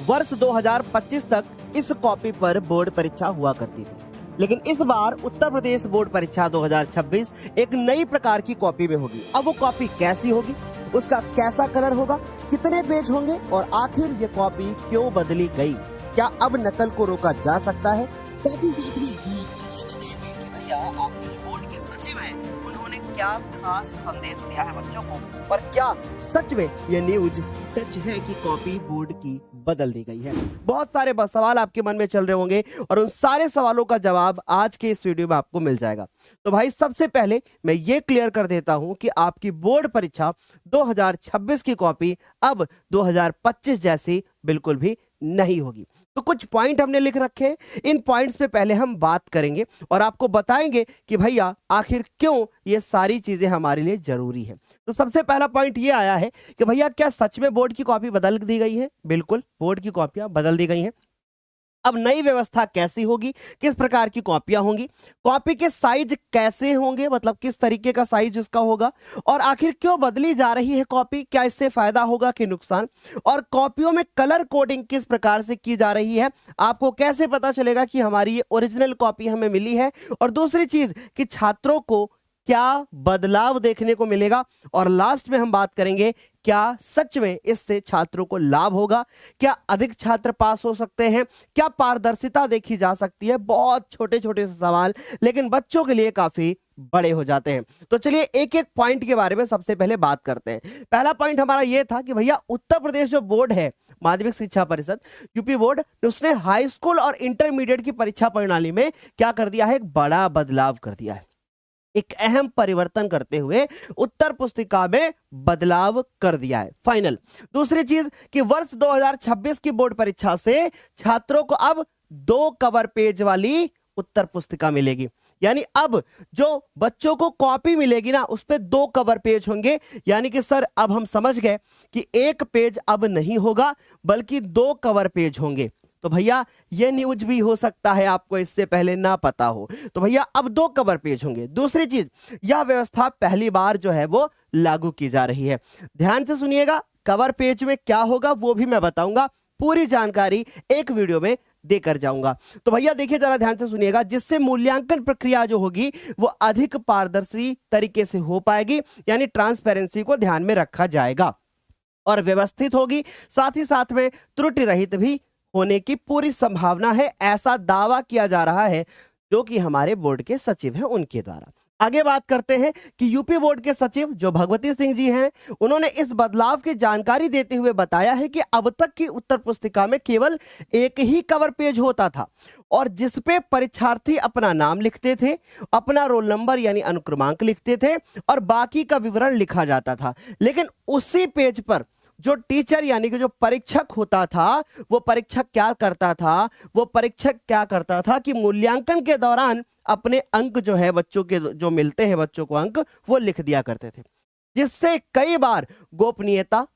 वर्ष 2025 तक इस कॉपी पर बोर्ड परीक्षा हुआ करती थी, लेकिन इस बार उत्तर प्रदेश बोर्ड परीक्षा 2026 एक नई प्रकार की कॉपी में होगी। अब वो कॉपी कैसी होगी, उसका कैसा कलर होगा, कितने पेज होंगे और आखिर ये कॉपी क्यों बदली गई, क्या अब नकल को रोका जा सकता है? साथ ही साथ भैया आपके जो बोर्ड के सचिव हैं उन्होंने क्या खास संदेश दिया है बच्चों को, और क्या सच में ये न्यूज सच है कि कॉपी बोर्ड की बदल दी गई है। बहुत सारे सवाल आपके मन में चल रहे होंगे और उन सारे सवालों का जवाब आज के इस वीडियो में आपको मिल जाएगा। तो भाई सबसे पहले मैं ये क्लियर कर देता हूं कि आपकी बोर्ड परीक्षा 2026 की कॉपी अब 2025 जैसी बिल्कुल भी नहीं होगी। तो कुछ पॉइंट हमने लिख रखे हैं, इन पॉइंट्स पे पहले हम बात करेंगे और आपको बताएंगे कि भैया आखिर क्यों ये सारी चीजें हमारे लिए जरूरी है। तो सबसे पहला पॉइंट ये आया है कि भैया क्या सच में बोर्ड की कॉपी बदल दी गई है? बिल्कुल, बोर्ड की कॉपियां बदल दी गई हैं। अब नई व्यवस्था कैसी होगी, किस प्रकार की कॉपियां होंगी, कॉपी के साइज कैसे होंगे, मतलब किस तरीके का साइज उसका होगा, और आखिर क्यों बदली जा रही है कॉपी, क्या इससे फायदा होगा कि नुकसान, और कॉपियों में कलर कोडिंग किस प्रकार से की जा रही है, आपको कैसे पता चलेगा कि हमारी ये ओरिजिनल कॉपी हमें मिली है, और दूसरी चीज कि छात्रों को क्या बदलाव देखने को मिलेगा, और लास्ट में हम बात करेंगे क्या सच में इससे छात्रों को लाभ होगा, क्या अधिक छात्र पास हो सकते हैं, क्या पारदर्शिता देखी जा सकती है। बहुत छोटे छोटे से सवाल लेकिन बच्चों के लिए काफी बड़े हो जाते हैं। तो चलिए एक एक पॉइंट के बारे में सबसे पहले बात करते हैं। पहला पॉइंट हमारा यह था कि भैया उत्तर प्रदेश जो बोर्ड है, माध्यमिक शिक्षा परिषद यूपी बोर्ड, उसने हाई स्कूल और इंटरमीडिएट की परीक्षा प्रणाली में क्या कर दिया है, एक बड़ा बदलाव कर दिया है, एक अहम परिवर्तन करते हुए उत्तर पुस्तिका में बदलाव कर दिया है फाइनल। दूसरी चीज कि वर्ष 2026 की बोर्ड परीक्षा से छात्रों को अब 2 कवर पेज वाली उत्तर पुस्तिका मिलेगी, यानी अब जो बच्चों को कॉपी मिलेगी ना उस पे 2 कवर पेज होंगे, यानी कि सर अब हम समझ गए कि एक पेज अब नहीं होगा बल्कि 2 कवर पेज होंगे। तो भैया ये न्यूज भी हो सकता है आपको इससे पहले ना पता हो, तो भैया अब 2 कवर पेज होंगे। दूसरी चीज, यह व्यवस्था पहली बार जो है वो लागू की जा रही है। ध्यान से सुनिएगा, कवर पेज में क्या होगा वो भी मैं बताऊंगा, पूरी जानकारी एक वीडियो में देकर जाऊंगा। तो भैया देखिए जरा ध्यान से सुनिएगा, जिससे मूल्यांकन प्रक्रिया जो होगी वो अधिक पारदर्शी तरीके से हो पाएगी, यानी ट्रांसपेरेंसी को ध्यान में रखा जाएगा और व्यवस्थित होगी, साथ ही साथ में त्रुटि रहित भी होने की पूरी संभावना है, ऐसा दावा किया जा रहा है जो कि हमारे बोर्ड के सचिव हैं उनके द्वारा। आगे बात करते हैं कि यूपी बोर्ड के सचिव जो भगवती सिंह जी हैं, उन्होंने इस बदलाव की जानकारी देते हुए बताया है कि अब तक की उत्तर पुस्तिका में केवल एक ही कवर पेज होता था और जिसपे परीक्षार्थी अपना नाम लिखते थे, अपना रोल नंबर यानी अनुक्रमांक लिखते थे और बाकी का विवरण लिखा जाता था। लेकिन उसी पेज पर जो टीचर यानी कि जो परीक्षक होता था, वो परीक्षक क्या करता था कि मूल्यांकन के दौरान अपने अंक जो है बच्चों के जो मिलते हैं बच्चों को अंक वो लिख दिया करते थे, जिससे कई बार गोपनीयता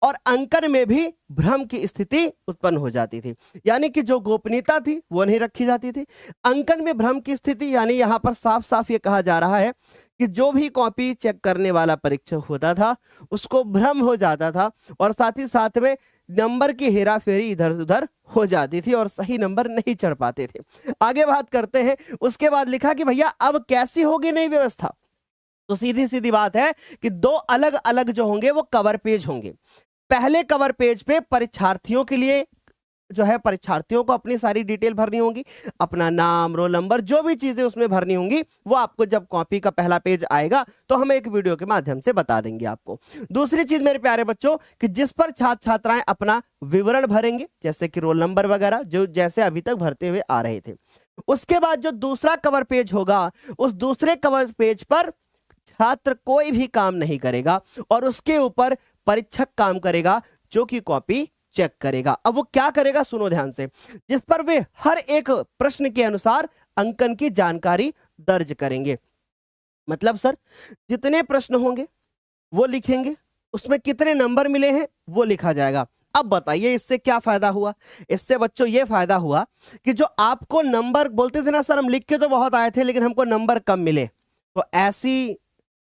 और अंकन में भी भ्रम की स्थिति उत्पन्न हो जाती थी। यानी कि जो गोपनीयता थी वो नहीं रखी जाती थी, अंकन में भ्रम की स्थिति, यानी यहां पर साफ साफ ये कहा जा रहा है कि जो भी कॉपी चेक करने वाला परीक्षक होता था उसको भ्रम हो जाता था और साथ ही साथ में नंबर की हेराफेरी इधर उधर हो जाती थी और सही नंबर नहीं चढ़ पाते थे। आगे बात करते हैं, उसके बाद लिखा कि भैया अब कैसी होगी नई व्यवस्था। तो सीधी सीधी बात है कि 2 अलग अलग जो होंगे वो कवर पेज होंगे। पहले कवर पेज पे परीक्षार्थियों के लिए जो है परीक्षार्थियों को अपनी सारी डिटेल भरनी होगी, अपना नाम, रोल नंबर, जो भी चीजें उसमें भरनी होंगी वो आपको जब कॉपी का पहला पेज आएगा तो हम एक वीडियो के माध्यम से बता देंगे आपको। दूसरी चीज मेरे प्यारे बच्चों कि जिस पर छात्र छात्राएं अपना विवरण भरेंगे, जैसे कि रोल नंबर वगैरह, जो जैसे अभी तक भरते हुए आ रहे थे। उसके बाद जो दूसरा कवर पेज होगा उस दूसरे कवर पेज पर छात्र कोई भी काम नहीं करेगा और उसके ऊपर परीक्षक काम करेगा जो कि कॉपी चेक करेगा। अब वो क्या करेगा सुनो ध्यान से, जिस पर वे हर एक प्रश्न के अनुसार अंकन की जानकारी दर्ज करेंगे। मतलब सर जितने प्रश्न होंगे वो लिखेंगे, उसमें कितने नंबर मिले हैं वो लिखा जाएगा। अब बताइए इससे क्या फायदा हुआ? इससे बच्चों ये फायदा हुआ कि जो आपको नंबर बोलते थे ना सर हम लिख के तो बहुत आए थे लेकिन हमको नंबर कम मिले, तो ऐसी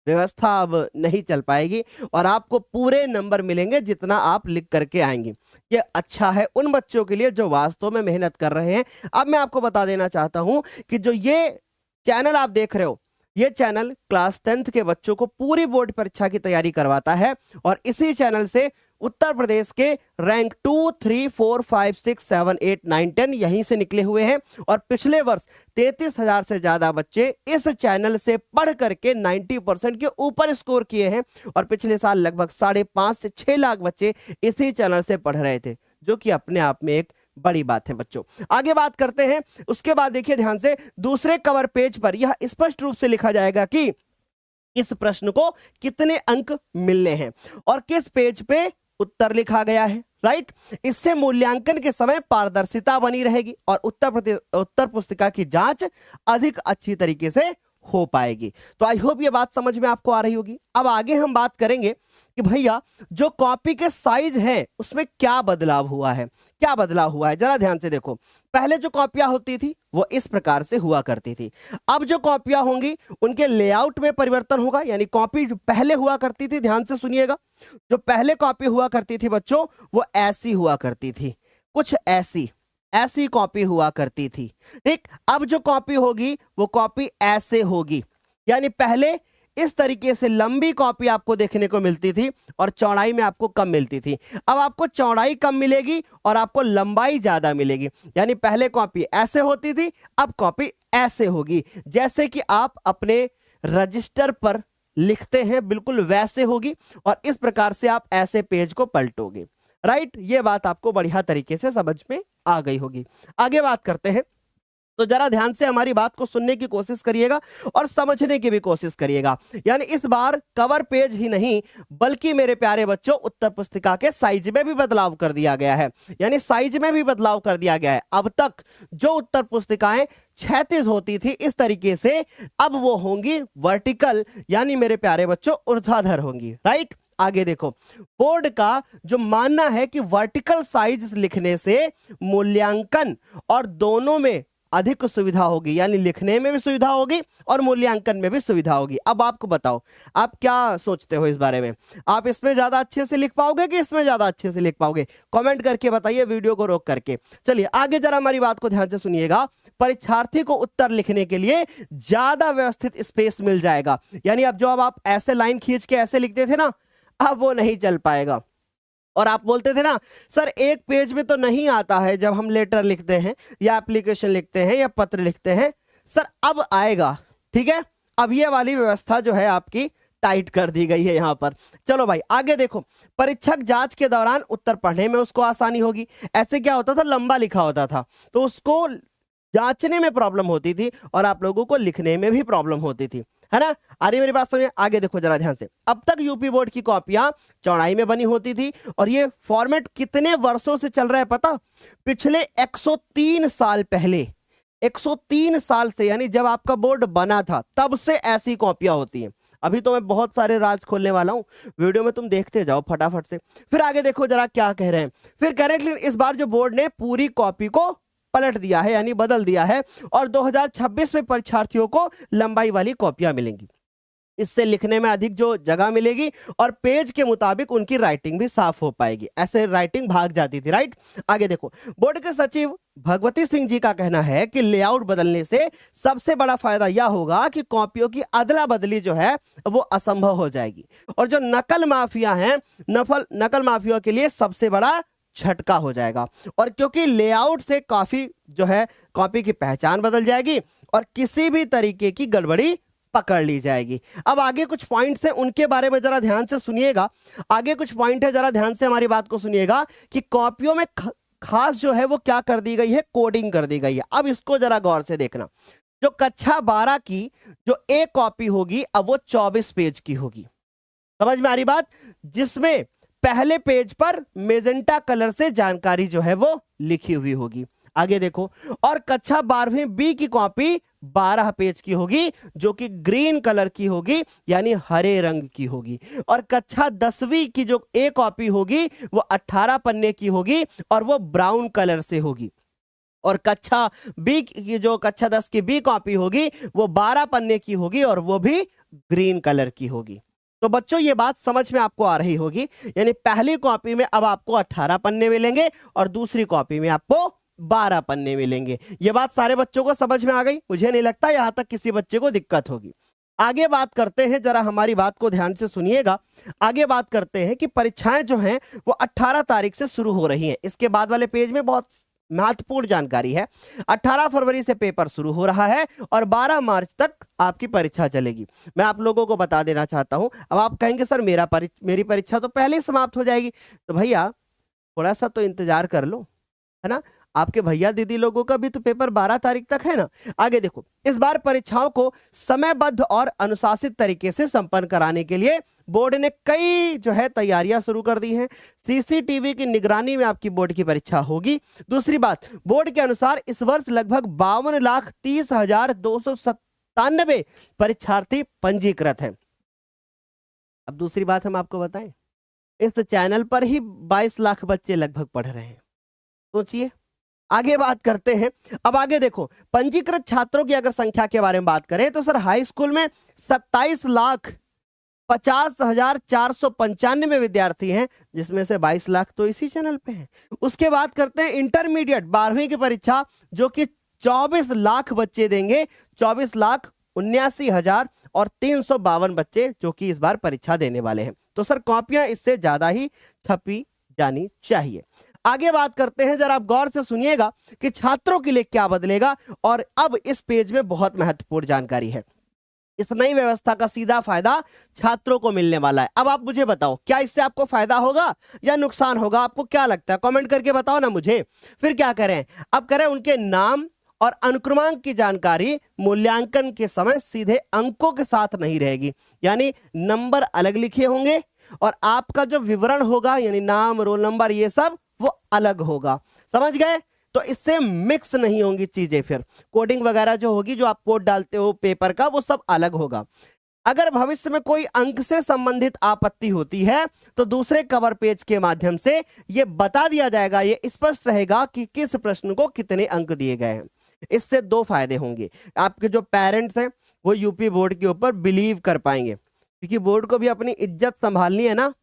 व्यवस्था अब नहीं चल पाएगी और आपको पूरे नंबर मिलेंगे जितना आप लिख करके आएंगे। ये अच्छा है उन बच्चों के लिए जो वास्तव में मेहनत कर रहे हैं। अब मैं आपको बता देना चाहता हूं कि जो ये चैनल आप देख रहे हो, ये चैनल क्लास 10th के बच्चों को पूरी बोर्ड परीक्षा की तैयारी करवाता है और इसी चैनल से उत्तर प्रदेश के रैंक 2, 3, 4, 5, 6, 7, 8, 9, 10 यहीं से निकले हुए हैं और पिछले वर्ष 33,000 से ज्यादा बच्चे इस चैनल से पढ़ करके 90% के ऊपर स्कोर किए हैं और पिछले साल लगभग 5.5 से 6 लाख बच्चे इसी चैनल से पढ़ रहे थे, जो कि अपने आप में एक बड़ी बात है बच्चों। आगे बात करते हैं। उसके बाद देखिए ध्यान से, दूसरे कवर पेज पर यह स्पष्ट रूप से लिखा जाएगा कि इस प्रश्न को कितने अंक मिलने हैं और किस पेज पे उत्तर लिखा गया है, राइट। इससे मूल्यांकन के समय पारदर्शिता बनी रहेगी और उत्तर पुस्तिका की जांच अधिक अच्छी तरीके से हो पाएगी। तो आई होप ये बात समझ में आपको आ रही होगी। अब आगे हम बात करेंगे कि भैया जो कॉपी के साइज है उसमें क्या बदलाव हुआ है, क्या बदलाव हुआ है, जरा ध्यान से देखो। पहले जो कॉपियां होती थी वो इस प्रकार से हुआ करती थी। अब जो कॉपियां होंगी उनके लेआउट में परिवर्तन होगा, यानी कॉपी जो पहले हुआ करती थी, ध्यान से सुनिएगा, जो पहले कॉपी हुआ करती थी बच्चों वो ऐसी हुआ करती थी, कुछ ऐसी कॉपी हुआ करती थी, ठीक। अब जो कॉपी होगी वो कॉपी ऐसे होगी, यानी पहले इस तरीके से लंबी कॉपी आपको देखने को मिलती थी और चौड़ाई में आपको कम मिलती थी। अब आपको चौड़ाई कम मिलेगी और आपको लंबाई ज्यादा मिलेगी, यानी पहले कॉपी ऐसे होती थी, अब कॉपी ऐसे होगी। जैसे कि आप अपने रजिस्टर पर लिखते हैं बिल्कुल वैसे होगी और इस प्रकार से आप ऐसे पेज को पलटोगे, राइट। ये बात आपको बढ़िया तरीके से समझ में आ गई होगी। आगे बात करते हैं, तो जरा ध्यान से हमारी बात को सुनने की कोशिश करिएगा और समझने की भी कोशिश करिएगा। यानी इस बार कवर पेज ही नहीं बल्कि मेरे प्यारे बच्चों उत्तर पुस्तिका के साइज में भी बदलाव कर दिया गया है, यानी साइज में भी बदलाव कर दिया गया है। अब तक जो उत्तर पुस्तिकाएं 36 होती थी इस तरीके से, अब वो होंगी वर्टिकल, यानी मेरे प्यारे बच्चों ऊर्ध्वाधर होंगी, राइट। आगे देखो, बोर्ड का जो मानना है कि वर्टिकल साइज लिखने से मूल्यांकन और दोनों में अधिक सुविधा होगी, यानी लिखने में भी सुविधा होगी और मूल्यांकन में भी सुविधा होगी। अब आपको बताओ, आप क्या सोचते हो इस बारे में? आप इसमें ज्यादा अच्छे से लिख पाओगे कि इसमें ज्यादा अच्छे से लिख पाओगे? कमेंट करके बताइए वीडियो को रोक करके। चलिए आगे जरा हमारी बात को ध्यान से सुनिएगा। परीक्षार्थी को उत्तर लिखने के लिए ज्यादा व्यवस्थित स्पेस मिल जाएगा, यानी अब जो आप ऐसे लाइन खींच के ऐसे लिखते थे ना, अब वो नहीं चल पाएगा। और आप बोलते थे ना सर एक पेज में तो नहीं आता है जब हम लेटर लिखते हैं या एप्लीकेशन लिखते हैं या पत्र लिखते हैं, सर अब आएगा, ठीक है। अब ये वाली व्यवस्था जो है आपकी टाइट कर दी गई है यहां पर। चलो भाई आगे देखो, परीक्षक जांच के दौरान उत्तर पढ़ने में उसको आसानी होगी। ऐसे क्या होता था, लंबा लिखा होता था तो उसको जांचने में प्रॉब्लम होती थी और आप लोगों को लिखने में भी प्रॉब्लम होती थी, है ना। अरे मेरी बात सुनिए, आगे देखो जरा ध्यान से। अब तक यूपी बोर्ड की कॉपियां चौड़ाई में बनी होती थी और ये फॉर्मेट कितने वर्षों से चल रहा है पता? पिछले 103 साल पहले, 103 साल से, यानी जब आपका बोर्ड बना था तब से ऐसी कॉपियां होती हैं। अभी तो मैं बहुत सारे राज खोलने वाला हूं, वीडियो में तुम देखते जाओ फटाफट से। फिर आगे देखो जरा क्या कह रहे हैं। फिर कह रहे हैं कि इस बार जो बोर्ड ने पूरी कॉपी को पलट दिया है, यानी बदल दिया है और 2026 में परीक्षार्थियों को लंबाई वाली कॉपियां मिलेंगी। इससे लिखने में अधिक जो जगह मिलेगी और पेज के मुताबिक उनकी राइटिंग भी साफ हो पाएगी। ऐसे राइटिंग भाग जाती थी, राइट। आगे देखो, बोर्ड के सचिव भगवती सिंह जी का कहना है कि लेआउट बदलने से सबसे बड़ा फायदा यह होगा कि कॉपियों की अदला बदली जो है वो असंभव हो जाएगी और जो नकल माफिया हैं, नकल माफिया के लिए सबसे बड़ा झटका हो जाएगा। और क्योंकि लेआउट से काफी जो है कॉपी की पहचान बदल जाएगी और किसी भी तरीके की गड़बड़ी पकड़ ली जाएगी। अब आगे कुछ पॉइंट्स हैं, उनके बारे में जरा ध्यान से सुनिएगा। आगे कुछ पॉइंट है, जरा ध्यान से हमारी बात को सुनिएगा कि कॉपियों में खास जो है वो क्या कर दी गई है, कोडिंग कर दी गई है। अब इसको जरा गौर से देखना। जो कक्षा 12 की जो एक कॉपी होगी अब वो 24 पेज की होगी, समझ में आ रही बात, जिसमें पहले पेज पर मेजेंटा कलर से जानकारी जो है वो लिखी हुई होगी। आगे देखो, और कक्षा 12वीं बी की कॉपी 12 पेज की होगी जो कि ग्रीन कलर की होगी, यानी हरे रंग की होगी। और कक्षा 10वीं की जो ए कॉपी होगी वो 18 पन्ने की होगी और वो ब्राउन कलर से होगी। और कक्षा बी की जो कक्षा 10 की बी कॉपी होगी वो 12 पन्ने की होगी और वो भी ग्रीन कलर की होगी। तो बच्चों ये बात समझ में आपको आ रही होगी, यानी पहली कॉपी में अब आपको 18 पन्ने मिलेंगे और दूसरी कॉपी में आपको 12 पन्ने मिलेंगे। ये बात सारे बच्चों को समझ में आ गई? मुझे नहीं लगता यहां तक किसी बच्चे को दिक्कत होगी। आगे बात करते हैं, जरा हमारी बात को ध्यान से सुनिएगा। आगे बात करते हैं कि परीक्षाएं जो हैं वो 18 तारीख से शुरू हो रही हैं। इसके बाद वाले पेज में बहुत महत्वपूर्ण जानकारी है। 18 फरवरी से पेपर शुरू हो रहा है और 12 मार्च तक आपकी परीक्षा चलेगी। मैं आप लोगों को बता देना चाहता हूं। अब आप कहेंगे सर मेरी परीक्षा तो पहले ही समाप्त हो जाएगी। तो भैया थोड़ा सा तो इंतजार कर लो, है ना। आपके भैया दीदी लोगों का भी तो पेपर 12 तारीख तक है ना। आगे देखो, इस बार परीक्षाओं को समयबद्ध और अनुशासित तरीके से संपन्न कराने के लिए बोर्ड ने कई जो है तैयारियां शुरू कर दी हैं। सीसीटीवी की निगरानी में आपकी बोर्ड की परीक्षा होगी। दूसरी बात, बोर्ड के अनुसार इस वर्ष लगभग 52,30,297 परीक्षार्थी पंजीकृत हैं। अब दूसरी बात हम आपको बताएं, इस चैनल पर ही 22 लाख बच्चे लगभग पढ़ रहे हैं। सोचिए। आगे बात करते हैं। अब आगे देखो, पंजीकृत छात्रों की अगर संख्या के बारे में बात करें तो सर हाई स्कूल में 27,50,495 विद्यार्थी हैं, जिसमें से 22 लाख तो इसी चैनल पे हैं। उसके बाद करते हैं इंटरमीडिएट 12वीं की परीक्षा, जो कि 24 लाख बच्चे देंगे। 24,79,352 बच्चे जो कि इस बार परीक्षा देने वाले हैं। तो सर कॉपियां इससे ज्यादा ही छपी जानी चाहिए। आगे बात करते हैं, जरा आप गौर से सुनिएगा कि छात्रों के लिए क्या बदलेगा। और अब इस पेज में बहुत महत्वपूर्ण जानकारी है। इस नई व्यवस्था का सीधा फायदा छात्रों को मिलने वाला है। अब आप मुझे बताओ, क्या इससे आपको फायदा होगा या नुकसान होगा? आपको क्या लगता है? कमेंट करके बताओ ना मुझे। फिर क्या करें? अब करें उनके नाम और अनुक्रमांक की जानकारी मूल्यांकन के समय सीधे अंकों के साथ नहीं रहेगी, यानी नंबर अलग लिखे होंगे और आपका जो विवरण होगा यानी नाम, रोल नंबर, ये सब वो अलग होगा। समझ गए? तो इससे मिक्स नहीं होंगी चीजें। फिर कोडिंग वगैरह जो होगी, जो आप कोड डालते हो पेपर का, वो सब अलग होगा। अगर भविष्य में कोई अंक से संबंधित आपत्ति होती है तो दूसरे कवर पेज के माध्यम से ये बता दिया जाएगा, ये स्पष्ट रहेगा कि किस प्रश्न को कितने अंक दिए गए हैं। इससे दो फायदे होंगे। आपके जो पेरेंट्स हैं वो यूपी बोर्ड के ऊपर बिलीव कर पाएंगे, क्योंकि बोर्ड को भी अपनी इज्जत संभालनी है ना।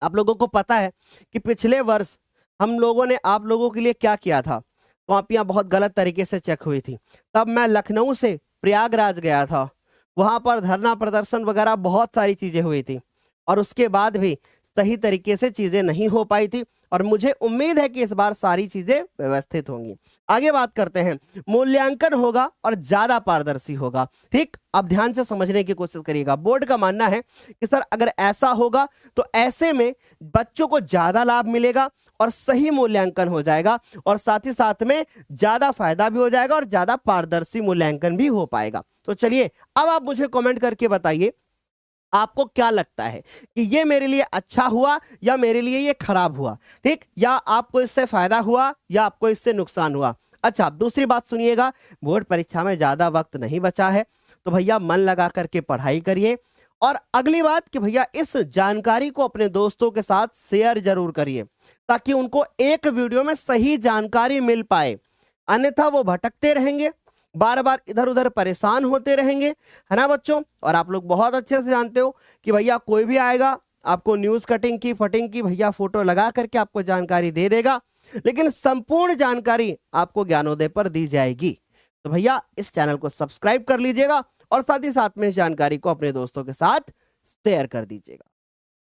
आप लोगों को पता है कि पिछले वर्ष हम लोगों ने आप लोगों के लिए क्या किया था। कॉपियां बहुत गलत तरीके से चेक हुई थी। तब मैं लखनऊ से प्रयागराज गया था, वहां पर धरना प्रदर्शन वगैरह बहुत सारी चीजें हुई थी और उसके बाद भी सही तरीके से चीजें नहीं हो पाई थी। और मुझे उम्मीद है कि इस बार सारी चीजें व्यवस्थित होंगी। आगे बात करते हैं, मूल्यांकन होगा और ज्यादा पारदर्शी होगा। ठीक, अब ध्यान से समझने की कोशिश करिएगा। बोर्ड का मानना है कि सर अगर ऐसा होगा तो ऐसे में बच्चों को ज्यादा लाभ मिलेगा और सही मूल्यांकन हो जाएगा और साथ ही साथ में ज्यादा फायदा भी हो जाएगा और ज्यादा पारदर्शी मूल्यांकन भी हो पाएगा। तो चलिए अब आप मुझे कमेंट करके बताइए, आपको क्या लगता है कि ये मेरे लिए अच्छा हुआ या मेरे लिए ये खराब हुआ? ठीक, या आपको इससे फायदा हुआ या आपको इससे नुकसान हुआ? अच्छा, दूसरी बात सुनिएगा, बोर्ड परीक्षा में ज्यादा वक्त नहीं बचा है, तो भैया मन लगा करके पढ़ाई करिए। और अगली बात कि भैया इस जानकारी को अपने दोस्तों के साथ शेयर जरूर करिए, ताकि उनको एक वीडियो में सही जानकारी मिल पाए। अन्यथा वो भटकते रहेंगे, बार बार इधर उधर परेशान होते रहेंगे, है ना बच्चों। और आप लोग बहुत अच्छे से जानते हो कि भैया कोई भी आएगा आपको न्यूज कटिंग की फटिंग की भैया फोटो लगा करके आपको जानकारी दे देगा, लेकिन संपूर्ण जानकारी आपको ज्ञानोदय पर दी जाएगी। तो भैया इस चैनल को सब्सक्राइब कर लीजिएगा और साथ ही साथ में इस जानकारी को अपने दोस्तों के साथ शेयर कर दीजिएगा।